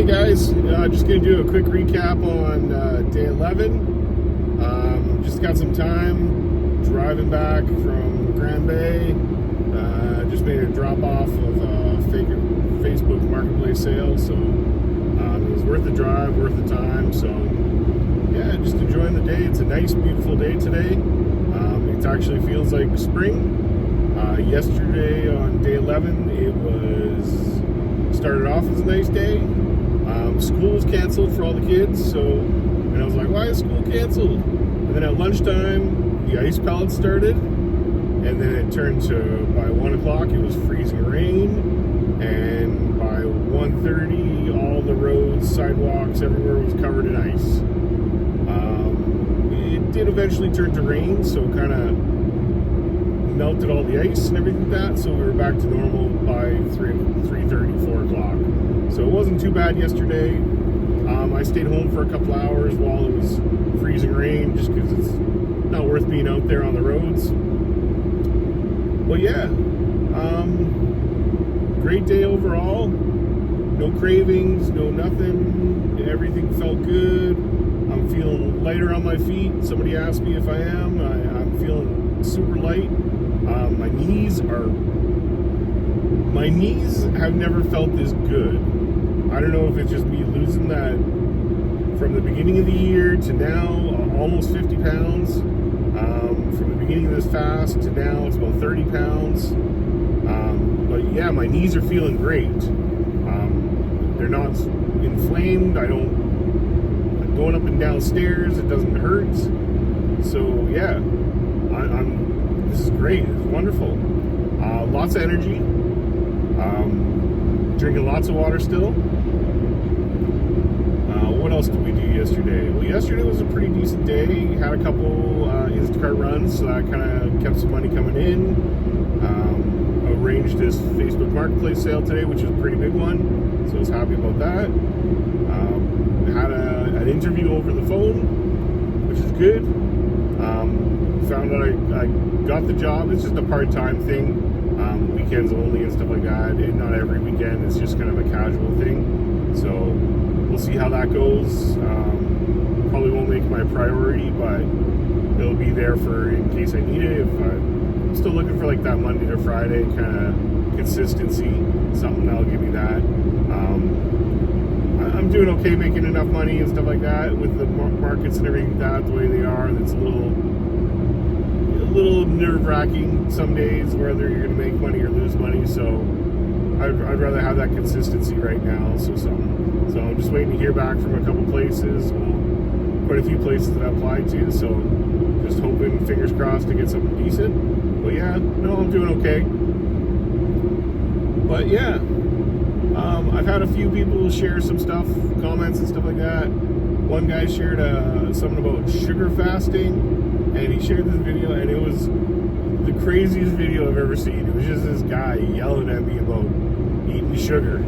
guys, just going to do a quick recap on day 11. Just got some time driving back from Grand Bay. Just made a drop off of a Facebook Marketplace sale, so it was worth the drive, worth the time. So yeah, just enjoying the day. It's a nice, beautiful day today. It actually feels like spring. Yesterday on day 11, it started off as a nice day. School was canceled for all the kids, and I was like, why is school canceled? And then at lunchtime, the ice pellets started, and then it turned to, by 1 o'clock, it was freezing rain, and by 1:30, all the roads, sidewalks, everywhere was covered in ice. It did eventually turn to rain, so kind of melted all the ice and everything like that, so we were back to normal by 3:30, 4 o'clock. So it wasn't too bad yesterday. I stayed home for a couple hours while it was freezing rain, just because it's not worth being out there on the roads. But yeah, great day overall. No cravings, no nothing. Everything felt good. I'm feeling lighter on my feet. Somebody asked me if I am. I'm feeling super light. My knees have never felt this good. I don't know if it's just me losing that from the beginning of the year to now, almost 50 pounds. From the beginning of this fast to now, it's about 30 pounds. But yeah, my knees are feeling great. They're not inflamed. I'm going up and down stairs. It doesn't hurt. So yeah, this is great. It's wonderful. Lots of energy. Drinking lots of water still. What else did we do yesterday? Well, yesterday was a pretty decent day. Had a couple Instacart runs, so that kind of kept some money coming in. Arranged this Facebook Marketplace sale today, which was a pretty big one, so I was happy about that. Had an interview over the phone, which is good. Found out I got the job. It's just a part-time thing, weekends only and stuff like that, and not every weekend. It's just kind of a casual thing, so we'll see how that goes. Probably won't make my priority, but it'll be there for in case I need it. If I'm still looking for like that Monday to Friday kind of consistency, something that'll give me that. I'm doing okay making enough money and stuff like that with the markets and everything the way they are. That's a little nerve-wracking some days, whether you're going to make money or lose money. So I'd rather have that consistency right now. So I'm just waiting to hear back from a couple places. Quite a few places that I applied to. So just hoping, fingers crossed, to get something decent. But yeah, no, I'm doing okay. But yeah, I've had a few people share some stuff, comments and stuff like that. One guy shared something about sugar fasting, and he shared this video, and it was the craziest video I've ever seen. It was just this guy yelling at me about eating sugar,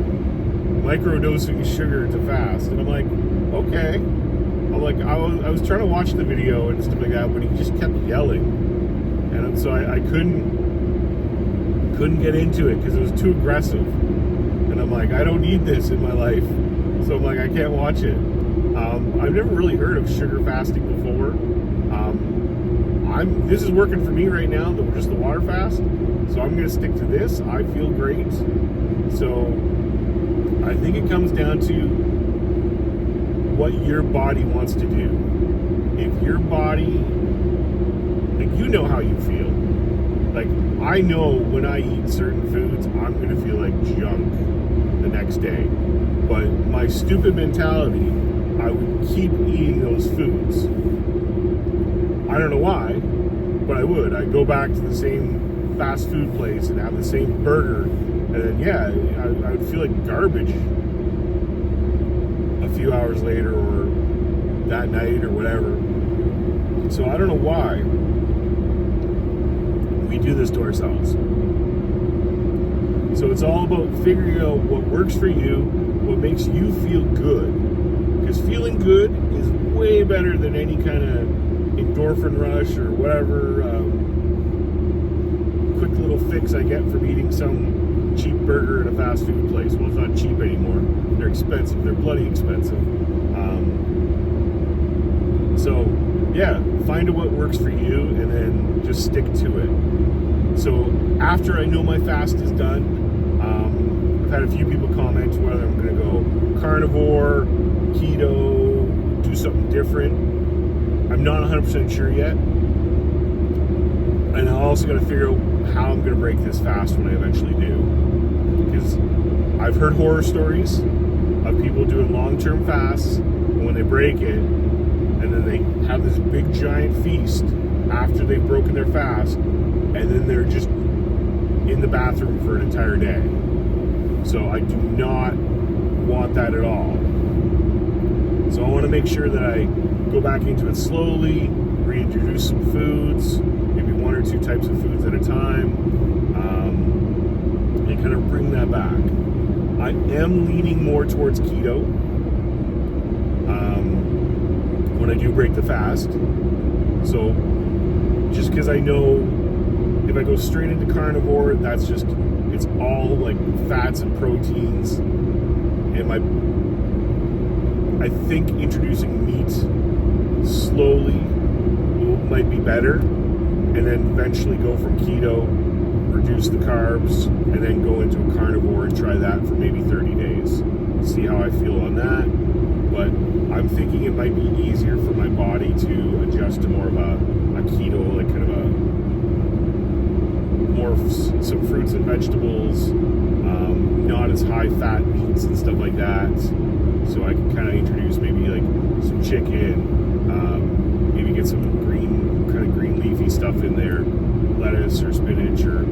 microdosing sugar to fast, and I'm like, okay. I'm like, I was trying to watch the video and stuff like that, but he just kept yelling, and so I couldn't get into it because it was too aggressive. And I'm like, I don't need this in my life, so I'm like, I can't watch it. I've never really heard of sugar fasting before. This is working for me right now, just the water fast, so I'm going to stick to this. I feel great. So I think it comes down to what your body wants to do. If your body, like, you know how you feel. Like, I know when I eat certain foods, I'm going to feel like junk the next day. But my stupid mentality, I would keep eating those foods. I don't know why, but I would. I'd go back to the same fast food place and have the same burger, and then yeah, I would feel like garbage a few hours later or that night or whatever. So I don't know why we do this to ourselves. So it's all about figuring out what works for you, what makes you feel good. Because feeling good is way better than any kind of endorphin rush or whatever quick little fix I get from eating some cheap burger at a fast food place. Well, it's not cheap anymore. They're expensive. They're bloody expensive. So, yeah, find out what works for you and then just stick to it. So, after I know my fast is done, I've had a few people comment whether I'm going to go carnivore, keto, do something different. I'm not 100% sure yet. And I'm also going to figure out how I'm going to break this fast when I eventually do. Because I've heard horror stories of people doing long-term fasts, and when they break it, and then they have this big giant feast after they've broken their fast, and then they're just in the bathroom for an entire day. So I do not want that at all. So I want to make sure that I go back into it slowly, reintroduce some foods, maybe 1 or 2 types of foods at a time, and kind of bring that back. I am leaning more towards keto when I do break the fast. So just because I know if I go straight into carnivore, that's just, it's all like fats and proteins. And I think introducing meat slowly might be better, and then eventually go from keto, reduce the carbs, and then go into a carnivore and try that for maybe 30 days. See how I feel on that. But I'm thinking it might be easier for my body to adjust to more of a keto, like kind of some fruits and vegetables, not as high fat meats and stuff like that. So I can kind of introduce maybe like some chicken, maybe get some green leafy stuff in there, lettuce or spinach, or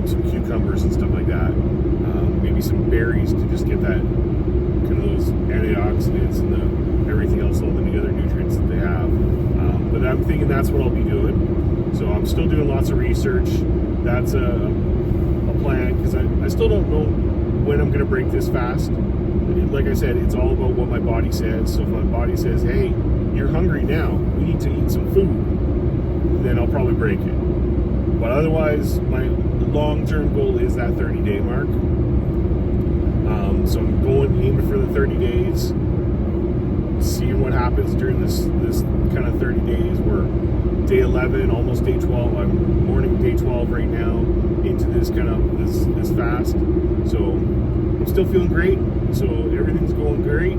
some cucumbers and stuff like that. Maybe some berries to just get that kind of those antioxidants and everything else, all the other nutrients that they have. But I'm thinking that's what I'll be doing. So I'm still doing lots of research. That's a plan, because I still don't know when I'm going to break this fast. Like I said, it's all about what my body says. So if my body says, hey, you're hungry now, we need to eat some food, then I'll probably break it. But otherwise, my long-term goal is that 30-day mark. So I'm aiming for the 30 days, seeing what happens during this kind of 30 days. We're day 11, almost day 12. I'm morning day 12 right now into this kind of this fast. So I'm still feeling great. So everything's going great.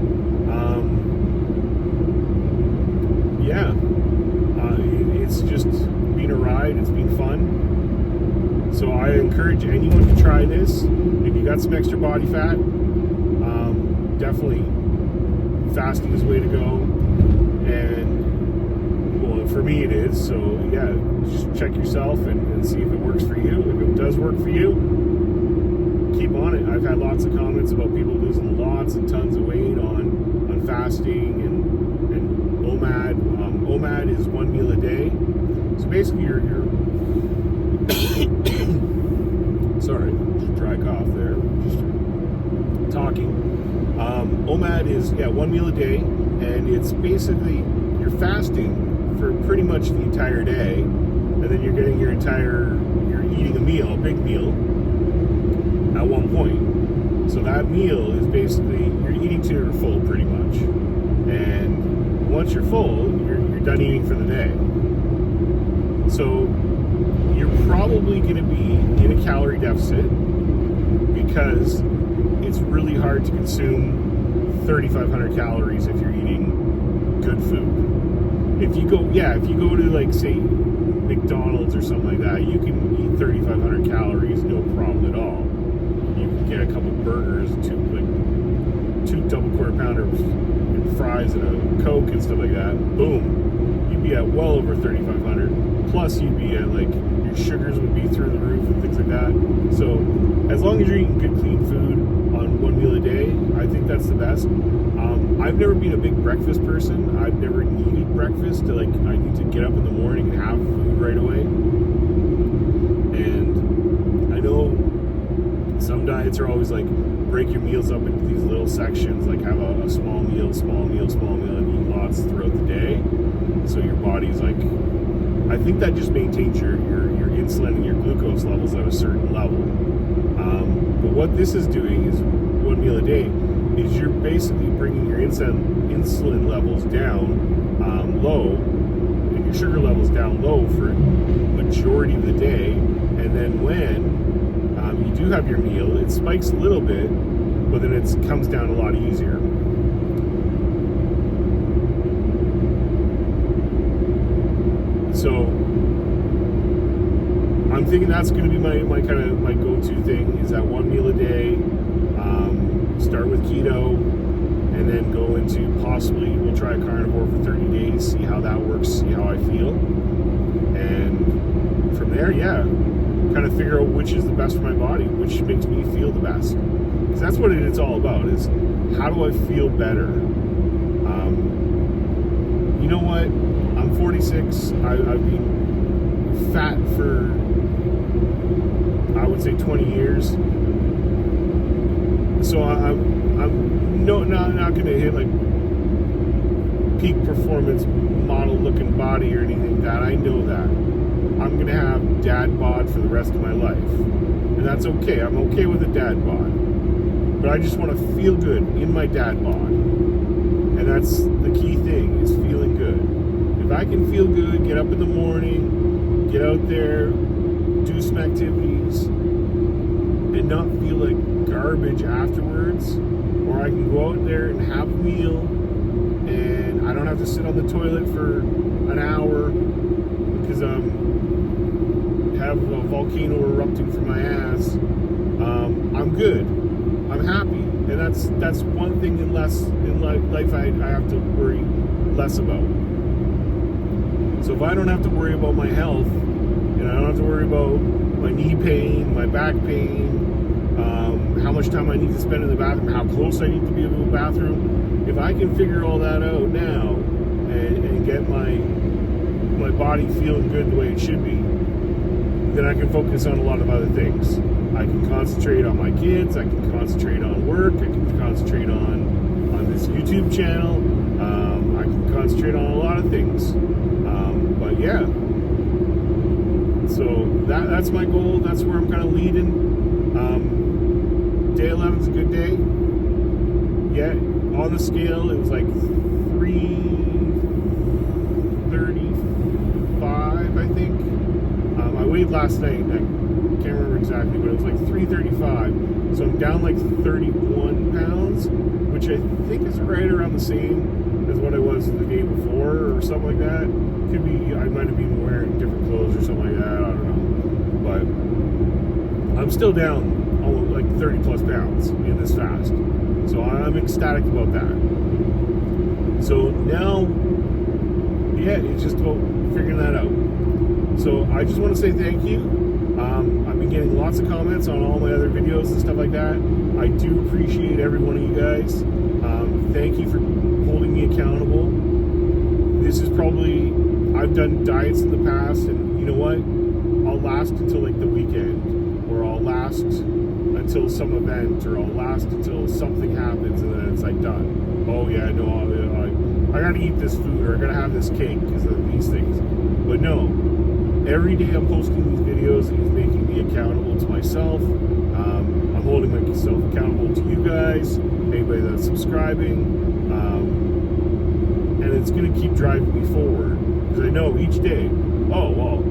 It's just been a ride. It's been fun. So I encourage anyone to try this. If you got some extra body fat, definitely fasting is the way to go. And well, for me it is. So yeah, just check yourself and see if it works for you. If it does work for you, keep on it. I've had lots of comments about people losing lots and tons of weight on fasting and OMAD. OMAD is 1 meal a day. So basically you're sorry, just dry cough there, just talking. OMAD is 1 meal a day, and it's basically you're fasting for pretty much the entire day, and then you're getting you're eating a meal, a big meal, at one point. So that meal is basically, you're eating till you're full pretty much. And once you're full, you're done eating for the day. So you're probably going to be in a calorie deficit, because it's really hard to consume 3,500 calories if you're eating good food. If you go to like say McDonald's or something like that, you can eat 3,500 calories no problem at all. You can get a couple burgers, two double quarter pounders and fries and a Coke and stuff like that. Boom, you'd be at well over 3,500. Plus you'd be at like, your sugars would be through the roof and things like that. So as long as you're eating good clean food on 1 meal a day, I think that's the best. I've never been a big breakfast person. I've never needed breakfast to I need to get up in the morning and have food right away. And I know some diets are always like, break your meals up into these little sections, like have a small meal, and eat lots throughout the day. So your body's like, I think that just maintains your insulin and your glucose levels at a certain level. But But what this is doing is 1 meal a day is you're basically bringing your insulin levels down low, and your sugar levels down low for majority of the day. And then when you do have your meal, it spikes a little bit, but then it comes down a lot easier. So I'm thinking that's going to be my kind of my go-to thing, is that 1 meal a day. Start with keto, and then go into possibly we'll try a carnivore for 30 days, see how that works, see how I feel, and from there, kind of figure out which is the best for my body, which makes me feel the best. Because that's what it's all about, is how do I feel better? You know what? I'm 46. I've been fat for, I would say, 20 years. So I'm not going to hit like peak performance model looking body or anything like that. I know that. I'm going to have dad bod for the rest of my life. And that's okay. I'm okay with a dad bod. But I just want to feel good in my dad bod. And that's the key thing, is feeling good. If I can feel good, get up in the morning, get out there, do some activities, and not feel like garbage afterwards, or I can go out there and have a meal and I don't have to sit on the toilet for an hour because have a volcano erupting from my ass. I'm good. I'm happy. And that's one thing in life I have to worry less about. So if I don't have to worry about my health, and I don't have to worry about my knee pain, my back pain, how much time I need to spend in the bathroom, how close I need to be to the bathroom, if I can figure all that out now and get my body feeling good the way it should be, then I can focus on a lot of other things. I can concentrate on my kids, I can concentrate on work, I can concentrate on this YouTube channel, I can concentrate on a lot of things. But yeah, so that's my goal, that's where I'm kind of leading. Day 11 is a good day. Yeah, on the scale it was like 335, I think. I weighed last night, I can't remember exactly, but it was like 335. So I'm down like 31 pounds, which I think is right around the same as what I was the day before or something like that. Could be, I might have been wearing different clothes or something like that, I don't know. But I'm still down like 30 plus pounds in this fast. So I'm ecstatic about that. So now, it's just about figuring that out. So I just want to say thank you. I've been getting lots of comments on all my other videos and stuff like that. I do appreciate every one of you guys. Thank you for holding me accountable. This is probably, I've done diets in the past, and you know what? I'll last until like the weekend, or I'll last until some event, or I'll last until something happens, and then it's like done. Oh yeah, no, I gotta eat this food, or I gotta have this cake because of these things. But no, every day I'm posting these videos, it's making me accountable to myself. I'm holding myself accountable to you guys, anybody that's subscribing, and it's gonna keep driving me forward, because I know each day, oh well,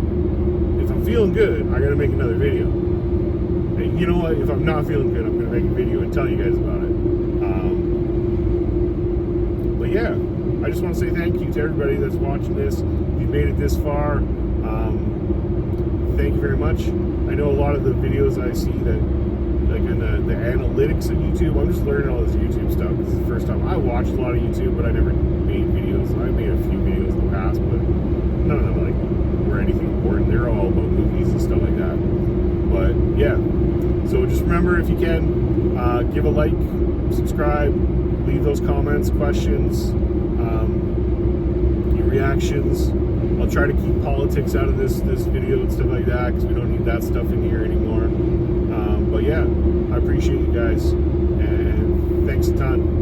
if I'm feeling good, I gotta make another video. And you know what? If I'm not feeling good, I'm gonna make a video and tell you guys about it. But yeah, I just want to say thank you to everybody that's watching this. If you made it this far, thank you very much. I know a lot of the videos I see that, like in the analytics of YouTube, I'm just learning all this YouTube stuff. This is the first time. I watched a lot of YouTube, but I never made videos. I made a few videos in the past, but none of them were anything important. They're all about movies and stuff like that. But yeah, so just remember, if you can, give a like, subscribe, leave those comments, questions, your reactions. I'll try to keep politics out of this video and stuff like that, because we don't need that stuff in here anymore. But yeah, I appreciate you guys, and thanks a ton.